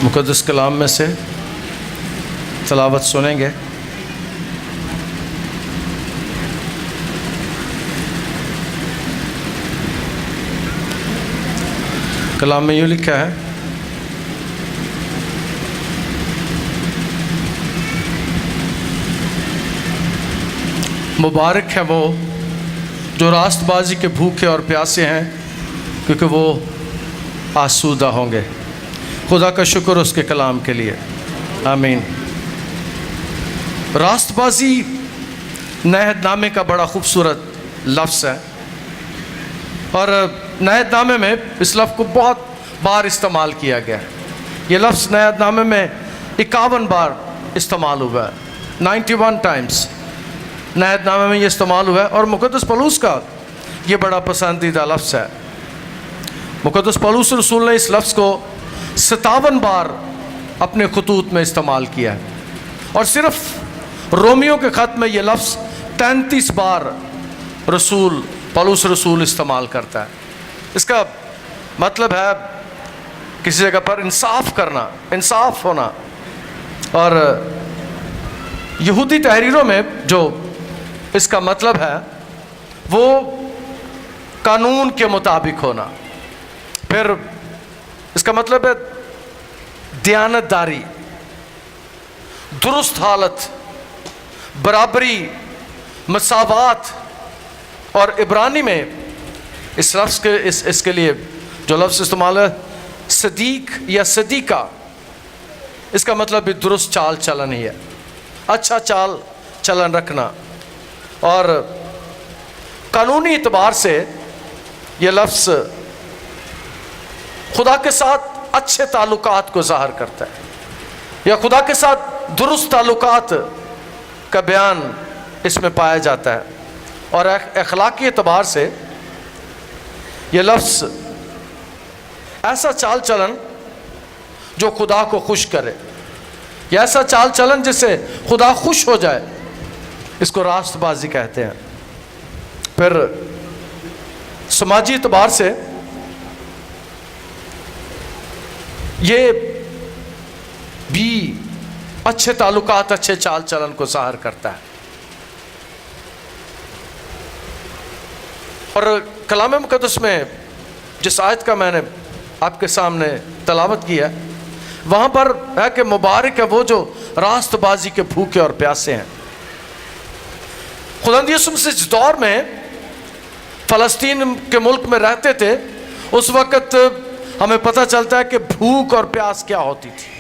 مقدس کلام میں سے تلاوت سنیں گے۔ کلام میں یوں لکھا ہے، مبارک ہے وہ جو راست بازی کے بھوکے اور پیاسے ہیں، کیونکہ وہ آسودہ ہوں گے۔ خدا کا شکر اس کے کلام کے لیے، آمین۔ راست بازی نئے عہد نامے کا بڑا خوبصورت لفظ ہے، اور نئے عہد نامے میں اس لفظ کو بہت بار استعمال کیا گیا ہے۔ یہ لفظ نئے عہد نامے میں 51 بار استعمال ہوا ہے، 91 ٹائمز نئے عہد نامے میں یہ استعمال ہوا ہے، اور مقدس پولس کا یہ بڑا پسندیدہ لفظ ہے۔ مقدس پولس رسول نے اس لفظ کو 57 بار اپنے خطوط میں استعمال کیا ہے، اور صرف رومیوں کے خط میں یہ لفظ 33 بار پولس رسول استعمال کرتا ہے۔ اس کا مطلب ہے کسی جگہ پر انصاف کرنا، انصاف ہونا، اور یہودی تحریروں میں جو اس کا مطلب ہے وہ قانون کے مطابق ہونا، پھر اس کا مطلب ہے دیانت داری، درست حالت، برابری، مساوات، اور عبرانی میں اس لفظ کے اس کے لیے جو لفظ استعمال ہے صدیق یا صدیقہ، اس کا مطلب بھی درست چال چلن ہی ہے، اچھا چال چلن رکھنا، اور قانونی اعتبار سے یہ لفظ خدا کے ساتھ اچھے تعلقات کو ظاہر کرتا ہے، یا خدا کے ساتھ درست تعلقات کا بیان اس میں پایا جاتا ہے، اور اخلاقی اعتبار سے یہ لفظ ایسا چال چلن جو خدا کو خوش کرے، یا ایسا چال چلن جس سے خدا خوش ہو جائے، اس کو راست بازی کہتے ہیں۔ پھر سماجی اعتبار سے یہ بھی اچھے تعلقات، اچھے چال چلن کو ظاہر کرتا ہے۔ اور کلام مقدس میں جس آیت کا میں نے آپ کے سامنے تلاوت کیا، وہاں پر ہے کہ مبارک ہے وہ جو راست بازی کے بھوکے اور پیاسے ہیں۔ خداوند یسوع مسیح جس دور میں فلسطین کے ملک میں رہتے تھے، اس وقت ہمیں پتہ چلتا ہے کہ بھوک اور پیاس کیا ہوتی تھی۔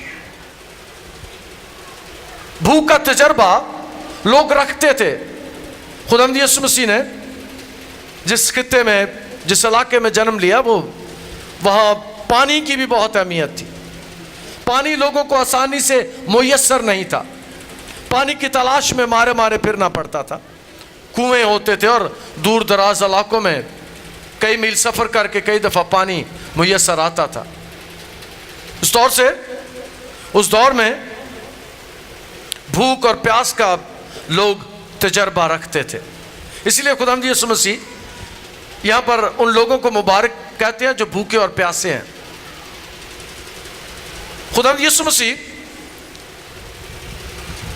بھوک کا تجربہ لوگ رکھتے تھے۔ خداوند یسوع مسیح نے جس خطے میں، جس علاقے میں جنم لیا، وہ وہاں پانی کی بھی بہت اہمیت تھی۔ پانی لوگوں کو آسانی سے میسر نہیں تھا، پانی کی تلاش میں مارے مارے پھرنا پڑتا تھا۔ کنویں ہوتے تھے، اور دور دراز علاقوں میں کئی میل سفر کر کے کئی دفعہ پانی میسر آتا تھا۔ اس دور میں بھوک اور پیاس کا لوگ تجربہ رکھتے تھے۔ اسی لیے خداوند یسوع مسیح یہاں پر ان لوگوں کو مبارک کہتے ہیں جو بھوکے اور پیاسے ہیں۔ خداوند یسوع مسیح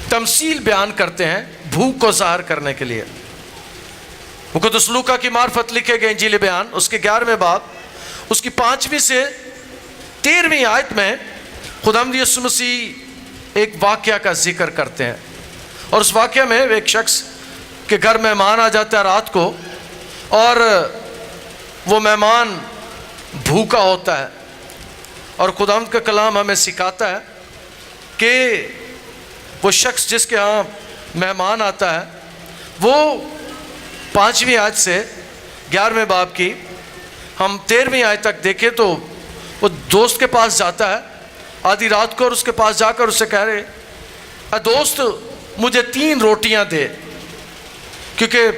تمثیل بیان کرتے ہیں بھوک کو ظاہر کرنے کے لیے۔ مقدس لوکا کی معرفت لکھے گئے انجیل بیان، اس کے 11ویں باب، اس کی 5ویں سے 13ویں آیت میں خداوند یسوع مسیح ایک واقعہ کا ذکر کرتے ہیں، اور اس واقعہ میں ایک شخص کے گھر مہمان آ جاتا ہے رات کو، اور وہ مہمان بھوکا ہوتا ہے، اور خداوند کا کلام ہمیں سکھاتا ہے کہ وہ شخص جس کے ہاں مہمان آتا ہے، وہ 5ویں آیت سے 11ویں باب کی ہم 13ویں آیت تک دیکھیں تو وہ دوست کے پاس جاتا ہے آدھی رات کو، اور اس کے پاس جا کر اسے کہہ رہے، اے دوست مجھے 3 روٹیاں دے، کیونکہ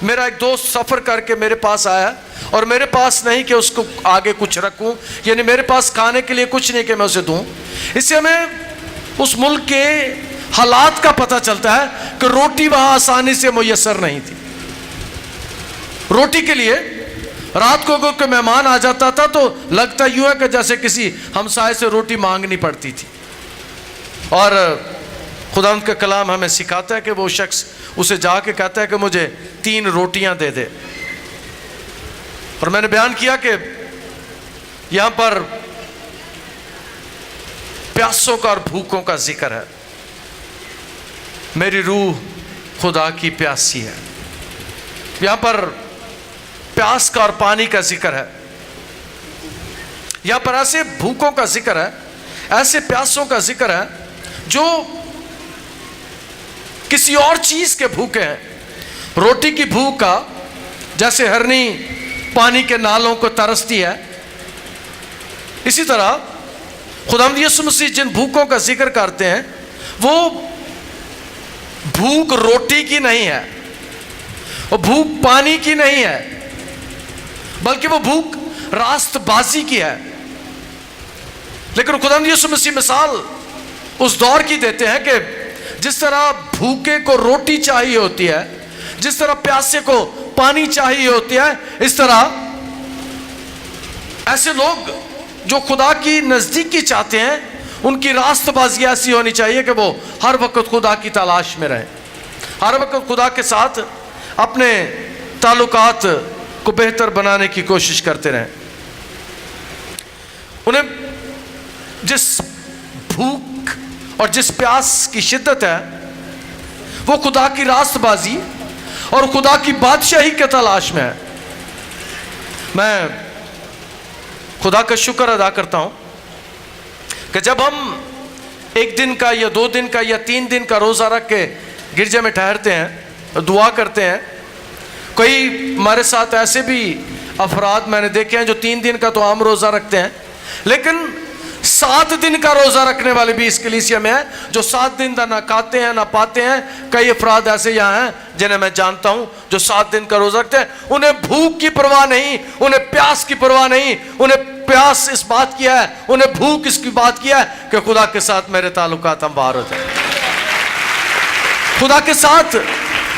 میرا ایک دوست سفر کر کے میرے پاس آیا اور میرے پاس نہیں کہ اس کو آگے کچھ رکھوں، یعنی میرے پاس کھانے کے لیے کچھ نہیں کہ میں اسے دوں۔ اس سے ہمیں اس ملک کے حالات کا پتہ چلتا ہے کہ روٹی وہاں آسانی سے میسر نہیں تھی۔ روٹی کے لیے رات کو اگر کوئی مہمان آ جاتا تھا تو لگتا یوں ہے کہ جیسے کسی ہمسائے سے روٹی مانگنی پڑتی تھی. اور خدا کا کلام ہمیں سکھاتا ہے کہ وہ شخص اسے جا کے کہتا ہے کہ مجھے 3 روٹیاں دے دے. اور میں نے بیان کیا کہ یہاں پر پیاسوں کا اور بھوکوں کا ذکر ہے. میری روح خدا کی پیاسی ہے. یہاں پر پیاس کا اور پانی کا ذکر ہے. یہاں پر ایسے بھوکوں کا ذکر ہے, ایسے پیاسوں کا ذکر ہے جو کسی اور چیز کے بھوکے ہیں. روٹی کی بھوک کا جیسے ہرنی پانی کے نالوں کو ترستی ہے, اسی طرح خداوند یسوع مسیح جن بھوکوں کا ذکر کرتے ہیں وہ بھوک روٹی کی نہیں ہے, وہ بھوک پانی کی نہیں ہے, بلکہ وہ بھوک راست بازی کی ہے. لیکن خداوند یسوع مسیح مثال اس دور کی دیتے ہیں کہ جس طرح بھوکے کو روٹی چاہیے ہوتی ہے, جس طرح پیاسے کو پانی چاہیے ہوتی ہے, اس طرح ایسے لوگ جو خدا کی نزدیکی چاہتے ہیں ان کی راست بازی ایسی ہونی چاہیے کہ وہ ہر وقت خدا کی تلاش میں رہیں, ہر وقت خدا کے ساتھ اپنے تعلقات کو بہتر بنانے کی کوشش کرتے رہیں. انہیں جس بھوک اور جس پیاس کی شدت ہے وہ خدا کی راست بازی اور خدا کی بادشاہی کے تلاش میں ہے. میں خدا کا شکر ادا کرتا ہوں کہ جب ہم 1 دن کا یا 2 دن کا یا 3 دن کا روزہ رکھ کے گرجے میں ٹھہرتے ہیں, دعا کرتے ہیں. کوئی ہمارے ساتھ ایسے بھی افراد میں نے دیکھے ہیں جو 3 دن کا تو عام روزہ رکھتے ہیں, لیکن 7 دن کا روزہ رکھنے والے بھی اس کلیسیا میں ہیں جو 7 دن نہ کھاتے ہیں نہ پاتے ہیں. کئی افراد ایسے یہاں ہیں جنہیں میں جانتا ہوں جو 7 دن کا روزہ رکھتے ہیں. انہیں بھوک کی پرواہ نہیں, انہیں پیاس کی پرواہ نہیں, انہیں پیاس اس بات کی ہے, انہیں بھوک اس کی بات کی ہے کہ خدا کے ساتھ میرے تعلقات ہموار ہو جائے, خدا کے ساتھ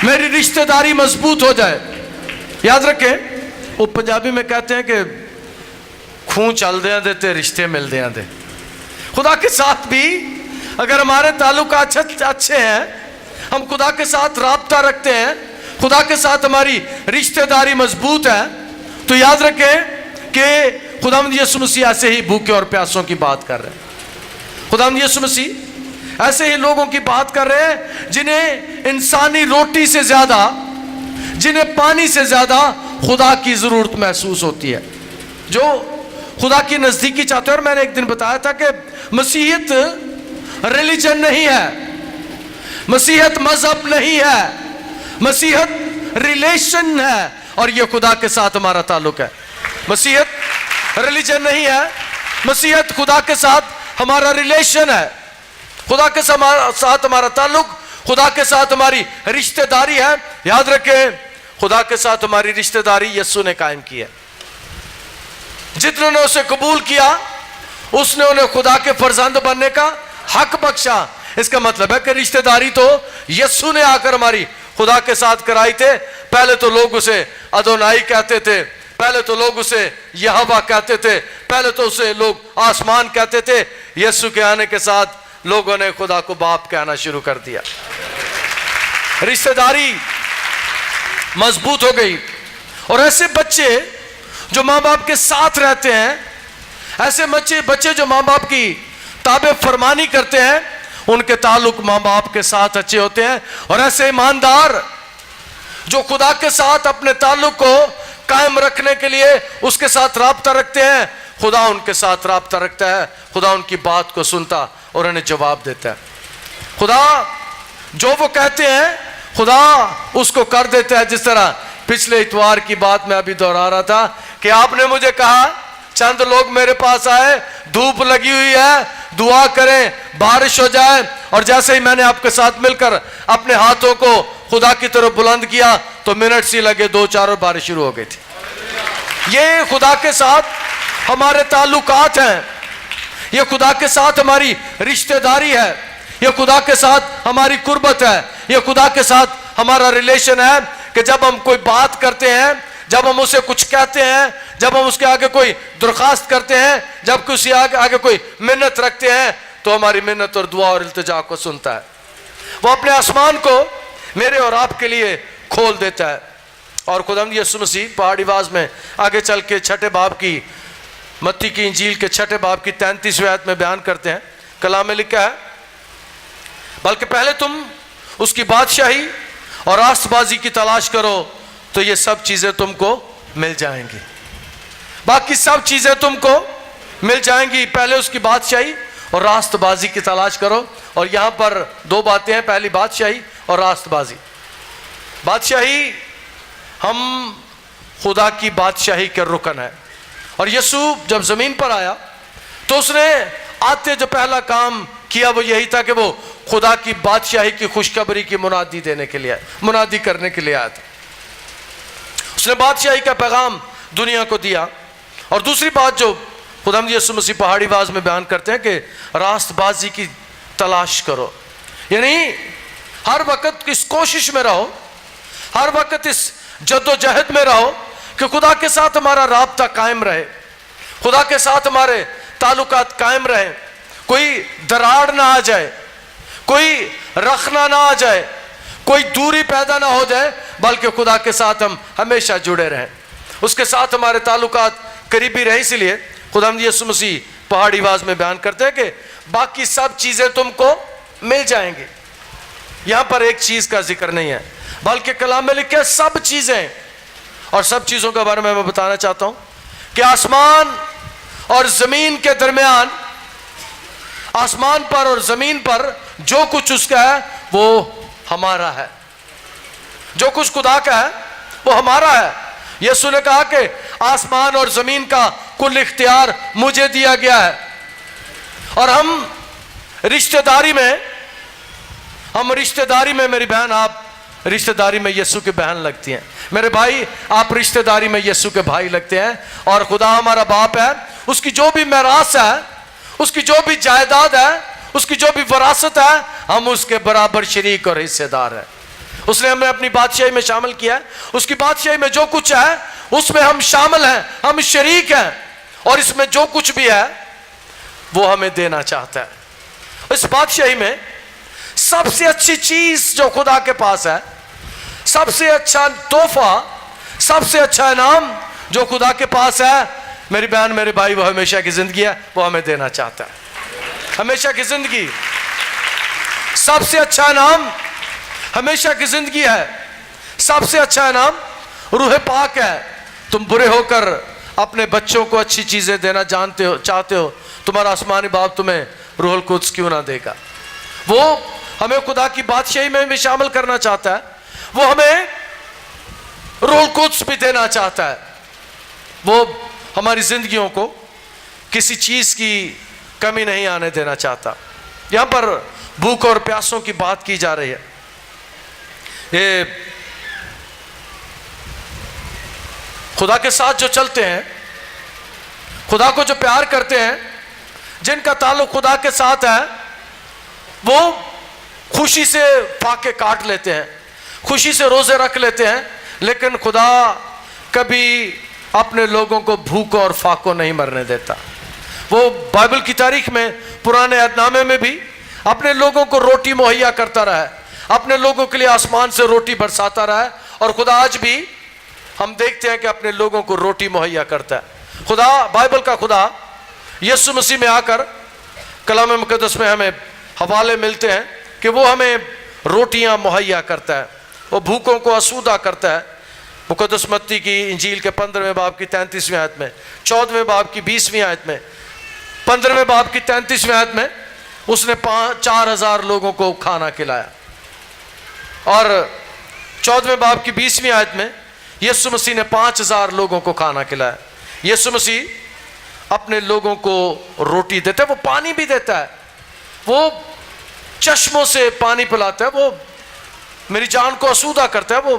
میری رشتہ داری مضبوط ہو جائے. یاد رکھیں وہ پنجابی میں کہتے ہیں کہ خون چل دیا دیتے رشتے مل دیا دے. خدا کے ساتھ بھی اگر ہمارے تعلقات اچھے ہیں, ہم خدا کے ساتھ رابطہ رکھتے ہیں, خدا کے ساتھ ہماری رشتہ داری مضبوط ہے, تو یاد رکھیں کہ خداوند یسوع مسیح ایسے ہی بھوکے اور پیاسوں کی بات کر رہے ہیں. خداوند یسوع مسیح ایسے ہی لوگوں کی بات کر رہے ہیں جنہیں انسانی روٹی سے زیادہ, جنہیں پانی سے زیادہ خدا کی ضرورت محسوس ہوتی ہے, جو خدا کی نزدیکی چاہتے ہیں. اور میں نے ایک دن بتایا تھا کہ مسیحیت ریلیجن نہیں ہے, مسیحیت مذہب نہیں ہے, مسیحیت ریلیشن ہے, اور یہ خدا کے ساتھ ہمارا تعلق ہے. مسیحیت ریلیجن نہیں ہے, مسیحیت خدا کے ساتھ ہمارا ریلیشن ہے, خدا کے ساتھ ہمارا تعلق, خدا کے ساتھ ہماری رشتہ داری ہے. یاد رکھیں خدا کے ساتھ ہماری رشتہ داری یسوع نے قائم کی ہے. جتنوں نے اسے قبول کیا اس نے انہیں خدا کے فرزند بننے کا حق بخشا. اس کا مطلب ہے کہ رشتہ داری تو یسوع نے آ کر ہماری خدا کے ساتھ کرائی تھے. پہلے تو لوگ اسے ادونائی کہتے تھے, پہلے تو لوگ اسے یہوہ کہتے تھے, پہلے تو اسے لوگ آسمان کہتے تھے. یسوع کے آنے کے ساتھ لوگوں نے خدا کو باپ کہنا شروع کر دیا, رشتہ داری مضبوط ہو گئی. اور ایسے بچے جو ماں باپ کے ساتھ رہتے ہیں, ایسے بچے جو ماں باپ کی تابع فرمانی کرتے ہیں, ان کے تعلق ماں باپ کے ساتھ اچھے ہوتے ہیں. اور ایسے ایماندار جو خدا کے ساتھ اپنے تعلق کو قائم رکھنے کے لیے اس کے ساتھ رابطہ رکھتے ہیں, خدا ان کے ساتھ رابطہ رکھتا ہے, خدا ان کی بات کو سنتا اور انہیں جواب دیتا ہے. خدا جو وہ کہتے ہیں خدا اس کو کر دیتا ہے. جس طرح پچھلے اتوار کی بات میں ابھی دہرا رہا تھا کہ آپ نے مجھے کہا, چند لوگ میرے پاس آئے, دھوپ لگی ہوئی ہے, دعا کریں بارش ہو جائے, اور جیسے ہی میں نے آپ کے ساتھ مل کر اپنے ہاتھوں کو خدا کی طرف بلند کیا تو منٹ سی لگے 2-4 اور بارش شروع ہو گئی تھی. یہ خدا کے ساتھ ہمارے تعلقات ہیں, یہ خدا کے ساتھ ہماری رشتہ داری ہے, یہ خدا کے ساتھ ہماری قربت ہے, یہ خدا کے ساتھ ہمارا ریلیشن ہے کہ جب ہم کوئی بات کرتے ہیں, جب ہم اسے کچھ کہتے ہیں، جب ہم اس کے آگے کوئی درخواست کرتے ہیں، جب کسی آگے کوئی منت رکھتے ہیں، تو ہماری منت اور دعا اور التجا کو سنتا ہے۔ وہ اپنے آسمان کو میرے اور آپ کے لیے کھول دیتا ہے۔ اور خداوند یسوع مسیح پہاڑی واز میں آگے چل کے 6 باب کی، متی کی انجیل کے 6 باب کی 33ویں آیت میں بیان کرتے ہیں، کلام میں لکھا ہے، بلکہ پہلے تم اس کی بادشاہی اور راست بازی کی تلاش کرو تو یہ سب چیزیں تم کو مل جائیں گی۔ باقی سب چیزیں تم کو مل جائیں گی، پہلے اس کی بادشاہی اور راست بازی کی تلاش کرو۔ اور یہاں پر 2 باتیں ہیں، پہلی بادشاہی اور راست بازی۔ بادشاہی، ہم خدا کی بادشاہی کے رکن ہے، اور یسوع جب زمین پر آیا تو اس نے آتے جو پہلا کام کیا وہ یہی تھا کہ وہ خدا کی بادشاہی کی خوشخبری کی منادی دینے کے لیے، منادی کرنے کے لیے آیا تھا۔ اس نے بادشاہی کا پیغام دنیا کو دیا۔ اور دوسری بات جو خداوند یسوع مسیح پہاڑی واز میں بیان کرتے ہیں کہ راست بازی کی تلاش کرو، یعنی ہر وقت اس کوشش میں رہو، ہر وقت اس جد و جہد میں رہو کہ خدا کے ساتھ ہمارا رابطہ قائم رہے، خدا کے ساتھ ہمارے تعلقات قائم رہیں، کوئی دراڑ نہ آ جائے، کوئی رخنا نہ آ جائے، کوئی دوری پیدا نہ ہو جائے، بلکہ خدا کے ساتھ ہم ہمیشہ جڑے رہیں، اس کے ساتھ ہمارے تعلقات قریبی رہیں۔ اسی لیے خداوند یسوع مسیح پہاڑی واز میں بیان کرتے ہیں کہ باقی سب چیزیں تم کو مل جائیں گی۔ یہاں پر ایک چیز کا ذکر نہیں ہے، بلکہ کلام میں لکھے سب چیزیں، اور سب چیزوں کے بارے میں بتانا چاہتا ہوں کہ آسمان اور زمین کے درمیان، آسمان پر اور زمین پر جو کچھ اس کا ہے وہ ہمارا ہے، جو کچھ خدا کا ہے وہ ہمارا ہے۔ یسوع نے کہا کہ آسمان اور زمین کا کل اختیار مجھے دیا گیا ہے، اور ہم رشتہ داری میں میری بہن، آپ رشتہ داری میں یسوع کی بہن لگتی ہیں، میرے بھائی آپ رشتہ داری میں یسوع کے بھائی لگتے ہیں، اور خدا ہمارا باپ ہے، اس کی جو بھی میراث ہے، اس کی جو بھی جائیداد ہے، اس کی جو بھی وراثت ہے، ہم اس کے برابر شریک اور حصے دار ہیں۔ اس نے ہمیں اپنی بادشاہی میں شامل کیا ہے، اس کی بادشاہی میں جو کچھ ہے اس میں ہم شامل ہیں، ہم شریک ہیں، اور اس میں جو کچھ بھی ہے وہ ہمیں دینا چاہتا ہے۔ اس بادشاہی میں سب سے اچھی چیز جو خدا کے پاس ہے، سب سے اچھا تحفہ، سب سے اچھا انعام جو خدا کے پاس ہے، میری بہن میرے بھائی، وہ ہمیشہ کی زندگی ہے، وہ ہمیں دینا چاہتا ہے۔ ہمیشہ کی زندگی، سب سے اچھا انعام ہمیشہ کی زندگی ہے، سب سے اچھا انعام روح پاک ہے۔ تم برے ہو کر اپنے بچوں کو اچھی چیزیں دینا چاہتے ہو، تمہارا آسمانی باپ تمہیں روح القدس کیوں نہ دے گا؟ وہ ہمیں خدا کی بادشاہی میں بھی شامل کرنا چاہتا ہے، وہ ہمیں روح القدس بھی دینا چاہتا ہے، وہ ہماری زندگیوں کو کسی چیز کی کمی نہیں آنے دینا چاہتا۔ یہاں پر بھوک اور پیاسوں کی بات کی جا رہی ہے۔ یہ خدا کے ساتھ جو چلتے ہیں، خدا کو جو پیار کرتے ہیں، جن کا تعلق خدا کے ساتھ ہے، وہ خوشی سے فاقے کاٹ لیتے ہیں، خوشی سے روزے رکھ لیتے ہیں، لیکن خدا کبھی اپنے لوگوں کو بھوک اور فاقوں نہیں مرنے دیتا۔ وہ بائبل کی تاریخ میں، پرانے عہد نامے میں بھی اپنے لوگوں کو روٹی مہیا کرتا رہا ہے، اپنے لوگوں کے لیے آسمان سے روٹی برساتا رہا ہے، اور خدا آج بھی ہم دیکھتے ہیں کہ اپنے لوگوں کو روٹی مہیا کرتا ہے۔ خدا، بائبل کا خدا یسوع مسیح میں آ کر کلام مقدس میں ہمیں حوالے ملتے ہیں کہ وہ ہمیں روٹیاں مہیا کرتا ہے، وہ بھوکوں کو آسودہ کرتا ہے۔ مقدس متی کی انجیل کے 15ویں باب کی 33ویں آیت میں، 14ویں باب کی 20ویں آیت میں، 15ویں باب کی 33ویں آیت میں اس نے 4000 لوگوں کو کھانا کھلایا، اور 14ویں باب کی 20ویں آیت میں یسوع مسیح نے 5000 لوگوں کو کھانا کھلایا۔ یسوع مسیح اپنے لوگوں کو روٹی دیتا ہے، وہ پانی بھی دیتا ہے، وہ چشموں سے پانی پلاتا ہے، وہ میری جان کو آسودہ کرتا ہے، وہ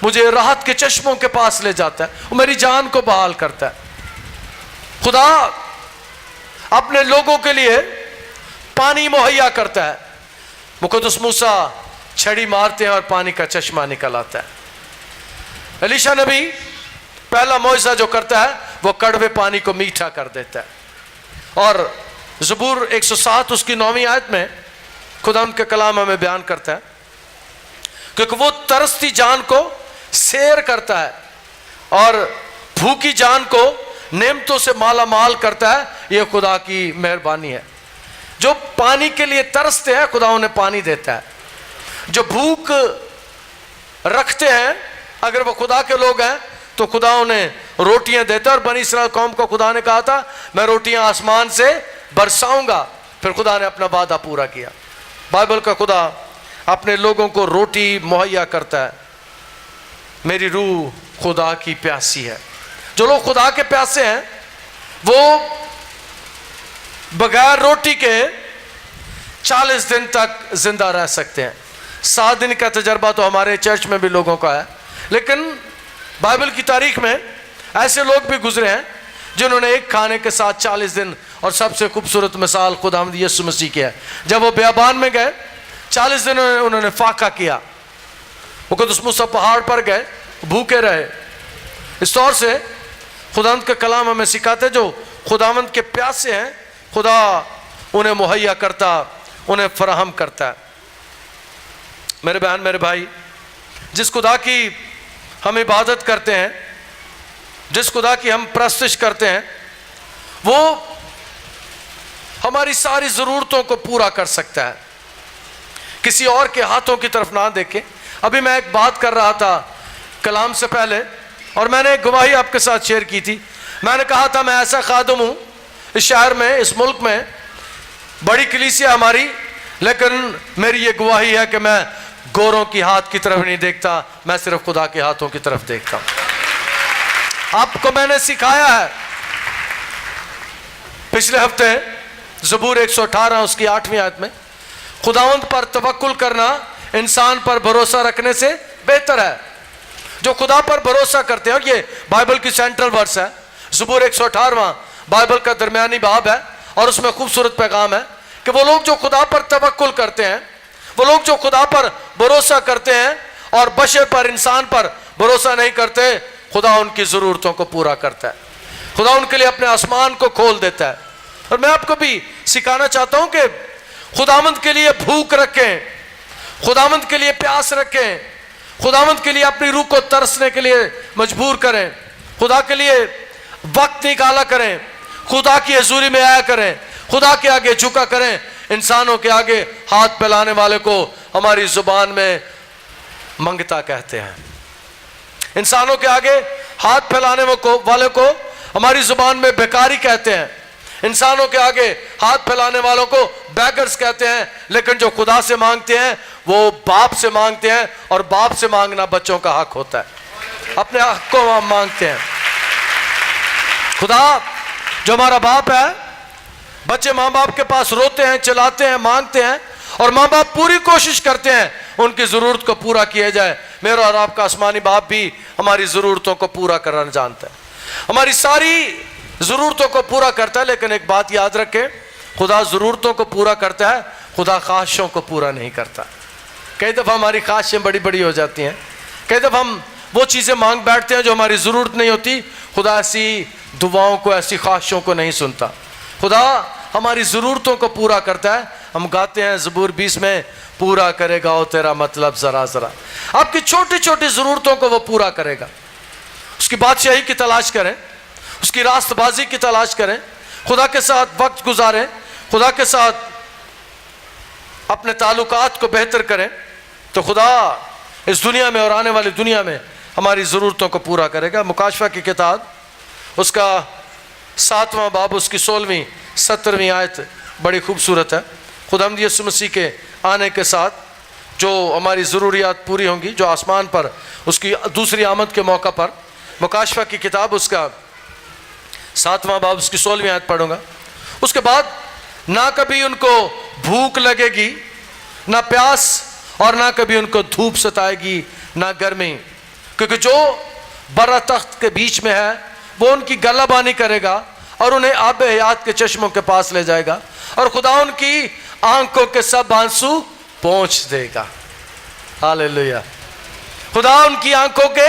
مجھے راحت کے چشموں کے پاس لے جاتا ہے، وہ میری جان کو بحال کرتا ہے۔ خدا اپنے لوگوں کے لیے پانی مہیا کرتا ہے۔ مقدس موسیٰ چھڑی مارتے ہیں اور پانی کا چشمہ نکل آتا ہے۔ الیشا نبی پہلا معجزہ جو کرتا ہے وہ کڑوے پانی کو میٹھا کر دیتا ہے. اور زبور 107 اس کی 9ویں آیت میں خدا ان کے کلام ہمیں بیان کرتا ہے کیونکہ وہ ترستی جان کو سیر کرتا ہے اور بھوکی جان کو نعمتوں سے مالا مال کرتا ہے. یہ خدا کی مہربانی ہے. جو پانی کے لیے ترستے ہیں خدا انہیں پانی دیتا ہے. جو بھوک رکھتے ہیں اگر وہ خدا کے لوگ ہیں تو خدا انہیں روٹیاں دیتا ہے. اور بنی اسرائیل قوم کو خدا نے کہا تھا میں روٹیاں آسمان سے برساؤں گا. پھر خدا نے اپنا وعدہ پورا کیا. بائبل کا خدا اپنے لوگوں کو روٹی مہیا کرتا ہے. میری روح خدا کی پیاسی ہے. جو لوگ خدا کے پیاسے ہیں وہ بغیر روٹی کے 40 دن تک زندہ رہ سکتے ہیں. 7 دن کا تجربہ تو ہمارے چرچ میں بھی لوگوں کا ہے, لیکن بائبل کی تاریخ میں ایسے لوگ بھی گزرے ہیں جنہوں نے ایک کھانے کے ساتھ 40 دن. اور سب سے خوبصورت مثال خداوند یسوع مسیح کی ہے. جب وہ بیابان میں گئے 40 دن انہوں نے فاقہ کیا. مقدس موسیٰ پہاڑ پر گئے, بھوکے رہے. اس طور سے خداوند کا کلام ہمیں سکھاتے جو خداوند کے پیاسے ہیں خدا انہیں مہیا کرتا, انہیں فراہم کرتا ہے. میرے بہن میرے بھائی, جس خدا کی ہم عبادت کرتے ہیں, جس خدا کی ہم پرستش کرتے ہیں, وہ ہماری ساری ضرورتوں کو پورا کر سکتا ہے. کسی اور کے ہاتھوں کی طرف نہ دیکھیں. ابھی میں ایک بات کر رہا تھا کلام سے پہلے اور میں نے ایک گواہی آپ کے ساتھ شیئر کی تھی. میں نے کہا تھا میں ایسا خادم ہوں اس شہر میں, اس ملک میں, بڑی کلیسیا ہماری, لیکن میری یہ گواہی ہے کہ میں گوروں کی ہاتھ کی طرف نہیں دیکھتا, میں صرف خدا کے ہاتھوں کی طرف دیکھتا ہوں. آپ کو میں نے سکھایا ہے پچھلے ہفتے زبور 118 اس کی 8ویں آیت میں خداوند پر توکل کرنا انسان پر بھروسہ رکھنے سے بہتر ہے. جو خدا پر بھروسہ کرتے ہیں, اور یہ بائبل کی سینٹرل ورس ہے, زبور 118 بائبل کا درمیانی باب ہے اور اس میں خوبصورت پیغام ہے کہ وہ لوگ جو خدا پر توکل کرتے ہیں, وہ لوگ جو خدا پر بھروسہ کرتے ہیں اور بشر پر, انسان پر بھروسہ نہیں کرتے, خدا ان کی ضرورتوں کو پورا کرتا ہے. خدا ان کے لیے اپنے آسمان کو کھول دیتا ہے. اور میں آپ کو بھی سکھانا چاہتا ہوں کہ خداوند کے لیے بھوک رکھیں, خداوند کے لیے پیاس رکھیں, خداوند کے لیے اپنی روح کو ترسنے کے لیے مجبور کریں, خدا کے لیے وقت نکالا کریں, خدا کی حضوری میں آیا کریں, خدا کے آگے جھکا کریں. انسانوں کے آگے ہاتھ پھیلانے والے کو ہماری زبان میں منگتا کہتے ہیں. انسانوں کے آگے ہاتھ پھیلانے والے کو ہماری زبان میں بیکاری کہتے ہیں. انسانوں کے آگے ہاتھ پھیلانے والوں کو بیگرز کہتے ہیں. لیکن جو خدا سے مانگتے ہیں وہ باپ سے مانگتے ہیں, اور باپ سے مانگنا بچوں کا حق ہوتا ہے. اپنے حق کو ہم مانگتے ہیں. خدا جو ہمارا باپ ہے, بچے ماں باپ کے پاس روتے ہیں, چلاتے ہیں, مانگتے ہیں, اور ماں باپ پوری کوشش کرتے ہیں ان کی ضرورت کو پورا کیا جائے. میرا اور آپ کا آسمانی باپ بھی ہماری ضرورتوں کو پورا کرنا جانتا ہے, ہماری ساری ضرورتوں کو پورا کرتا ہے. لیکن ایک بات یاد رکھیں, خدا ضرورتوں کو پورا کرتا ہے, خدا خواہشوں کو پورا نہیں کرتا. کئی دفعہ ہماری خواہشیں بڑی بڑی ہو جاتی ہیں, کئی دفعہ ہم وہ چیزیں مانگ بیٹھتے ہیں جو ہماری ضرورت نہیں ہوتی. خدا ایسی دعاؤں کو, ایسی خواہشوں کو نہیں سنتا. خدا ہماری ضرورتوں کو پورا کرتا ہے. ہم گاتے ہیں زبور 20 میں, پورا کرے گا وہ تیرا مطلب ذرا ذرا. آپ کی چھوٹی چھوٹی ضرورتوں کو وہ پورا کرے گا. اس کی بادشاہی کی تلاش کریں, اس کی راست بازی کی تلاش کریں, خدا کے ساتھ وقت گزاریں, خدا کے ساتھ اپنے تعلقات کو بہتر کریں, تو خدا اس دنیا میں اور آنے والی دنیا میں ہماری ضرورتوں کو پورا کرے گا. مکاشفہ کی کتاب اس کا 7واں باب اس کی 16ویں 17ویں آیت بڑی خوبصورت ہے. خداوند یسوع مسیح کے آنے کے ساتھ جو ہماری ضروریات پوری ہوں گی, جو آسمان پر اس کی دوسری آمد کے موقع پر, مکاشفہ کی کتاب اس کا 7واں باب اس کی 16ویں آیت پڑھوں گا. اس کے بعد نہ کبھی ان کو بھوک لگے گی, نہ پیاس, اور نہ کبھی ان کو دھوپ ستائے گی, نہ گرمی, کیونکہ جو برا تخت کے بیچ میں ہے وہ ان کی گلہ بانی کرے گا اور انہیں آب حیات کے چشموں کے پاس لے جائے گا, اور خدا ان کی آنکھوں کے سب آنسو پونچھ دے گا. ہاللیلویا. خدا ان کی آنکھوں کے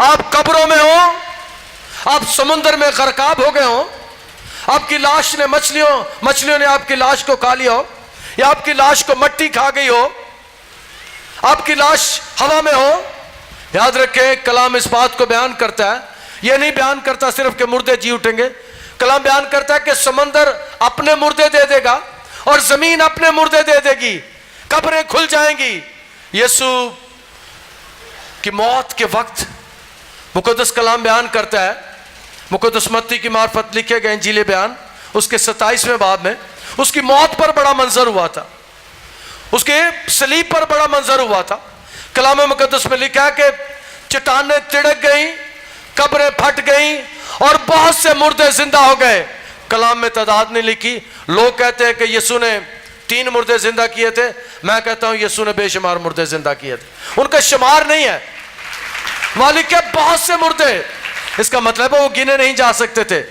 آپ قبروں میں ہو، آپ سمندر میں غرقاب ہو گئے ہو، آپ کی لاش نے مچھلیوں نے آپ کی لاش کو کھا لیا ہو، یا آپ کی لاش کو مٹی کھا گئی ہو، آپ کی لاش ہوا میں ہو، یاد رکھیں کلام اس بات کو بیان کرتا ہے. یہ نہیں بیان کرتا صرف کہ مردے جی اٹھیں گے، کلام بیان کرتا ہے کہ سمندر اپنے مردے دے دے گا اور زمین اپنے مردے دے دے گی، قبریں کھل جائیں گی. یسوع کی موت کے وقت مقدس کلام بیان کرتا ہے، مقدس متی کی معرفت لکھے گئے انجیل بیان اس کے 27ویں باب میں، اس کی موت پر بڑا منظر ہوا تھا، اس کے صلیب پر بڑا منظر ہوا تھا. کلام مقدس میں لکھا ہے کہ چٹانیں تڑک گئیں، قبریں پھٹ گئیں اور بہت سے مردے زندہ ہو گئے. کلام میں تعداد نہیں لکھی. لوگ کہتے ہیں کہ یسوع نے 3 مردے زندہ کیے تھے، میں کہتا ہوں یسوع نے بے شمار مردے زندہ کیے تھے، ان کا شمار نہیں ہے. مالک ہے بہت سے مردے، اس کا مطلب ہے وہ گنے نہیں جا سکتے تھے.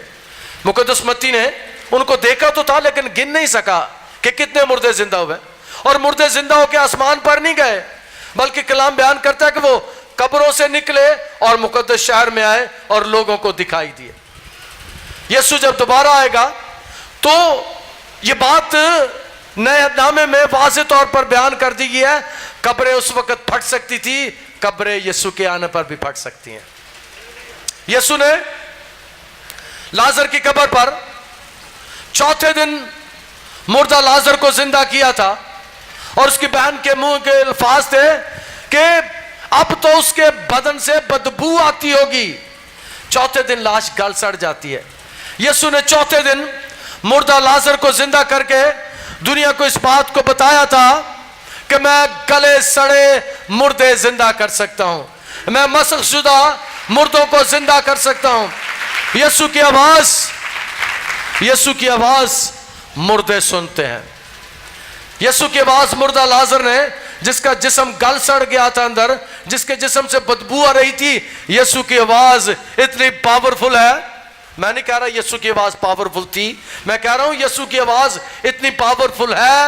مقدس متی نے ان کو دیکھا تو تھا لیکن گن نہیں سکا کہ کتنے مردے زندہ ہوئے. اور مردے زندہ ہو کے آسمان پر نہیں گئے، بلکہ کلام بیان کرتا ہے کہ وہ قبروں سے نکلے اور مقدس شہر میں آئے اور لوگوں کو دکھائی دیے. یسوع جب دوبارہ آئے گا تو یہ بات نئے نامے میں واضح طور پر بیان کر دی گئی ہے. قبریں اس وقت پھٹ سکتی تھی، قبریں یسوع کے آنے پر بھی پھٹ سکتی ہیں. یسوع نے لازر کی قبر پر چوتھے دن مردہ لازر کو زندہ کیا تھا، اور اس کی بہن کے منہ کے الفاظ تھے کہ اب تو اس کے بدن سے بدبو آتی ہوگی. چوتھے دن لاش گل سڑ جاتی ہے. یسوع نے چوتھے دن مردہ لازر کو زندہ کر کے دنیا کو اس بات کو بتایا تھا کہ میں گلے سڑے مردے زندہ کر سکتا ہوں، میں مسخ شدہ مردوں کو زندہ کر سکتا ہوں. یسوع کی آواز مردے سنتے ہیں. یسوع کی آواز مردہ لازر نے، جس کا جسم گل سڑ گیا تھا اندر، جس کے جسم سے بدبو آ رہی تھی، یسوع کی آواز اتنی پاورفل ہے. میں نہیں کہہ رہا یسوع کی آواز پاورفل تھی، میں کہہ رہا ہوں یسوع کی آواز اتنی پاورفل ہے.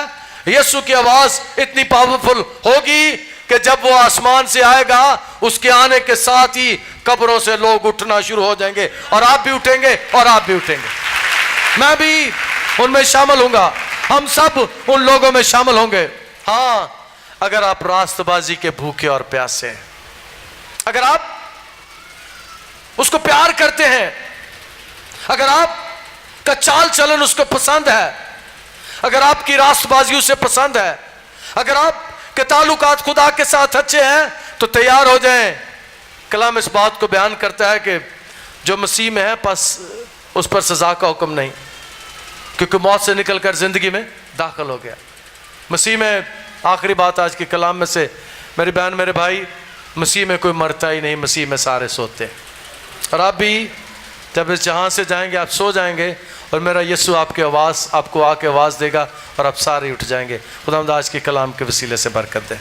یسوع کی آواز اتنی پاورفل ہوگی کہ جب وہ آسمان سے آئے گا، اس کے آنے کے ساتھ ہی قبروں سے لوگ اٹھنا شروع ہو جائیں گے، اور آپ بھی اٹھیں گے اور آپ بھی اٹھیں گے. میں بھی ان میں شامل ہوں گا، ہم سب ان لوگوں میں شامل ہوں گے. ہاں، اگر آپ راست بازی کے بھوکے اور پیاسے ہیں، اگر آپ اس کو پیار کرتے ہیں، اگر آپ کا چال چلن اس کو پسند ہے، اگر آپ کی راست بازی اسے پسند ہے، اگر آپ کے تعلقات خدا کے ساتھ اچھے ہیں، تو تیار ہو جائیں. کلام اس بات کو بیان کرتا ہے کہ جو مسیح میں ہے پس اس پر سزا کا حکم نہیں، کیونکہ موت سے نکل کر زندگی میں داخل ہو گیا. مسیح میں آخری بات آج کے کلام میں سے، میری بہن میرے بھائی، مسیح میں کوئی مرتا ہی نہیں، مسیح میں سارے سوتے ہیں. اور آپ بھی جب اس جہاں سے جائیں گے آپ سو جائیں گے، اور میرا یسوع آپ کو آ کے آواز دے گا اور آپ سارے اٹھ جائیں گے. خداوند آج کے کلام کے وسیلے سے برکت دے.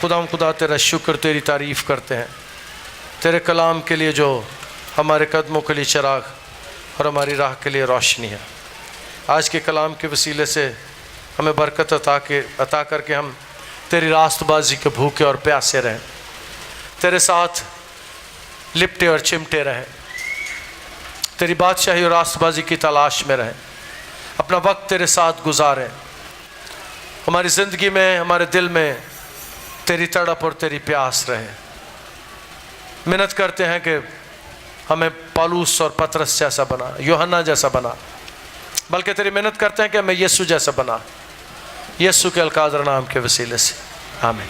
خدا تیرا شکر، تیری تعریف کرتے ہیں تیرے کلام کے لیے جو ہمارے قدموں کے لیے چراغ اور ہماری راہ کے لیے روشنی ہے. آج کے کلام کے وسیلے سے ہمیں برکت عطا کر کے ہم تیری راست بازی کے بھوکے اور پیاسے رہیں، تیرے ساتھ لپٹے اور چمٹے رہیں، تیری بادشاہی اور راست بازی کی تلاش میں رہیں، اپنا وقت تیرے ساتھ گزاریں. ہماری زندگی میں، ہمارے دل میں تیری تڑپ اور تیری پیاس رہے. محنت کرتے ہیں کہ ہمیں پالوس اور پترس جیسا بنا، یوحنا جیسا بنا، بلکہ تیری محنت کرتے ہیں کہ ہمیں یسوع جیسا بنا. یسوع کے القادر نام کے وسیلے سے آمین.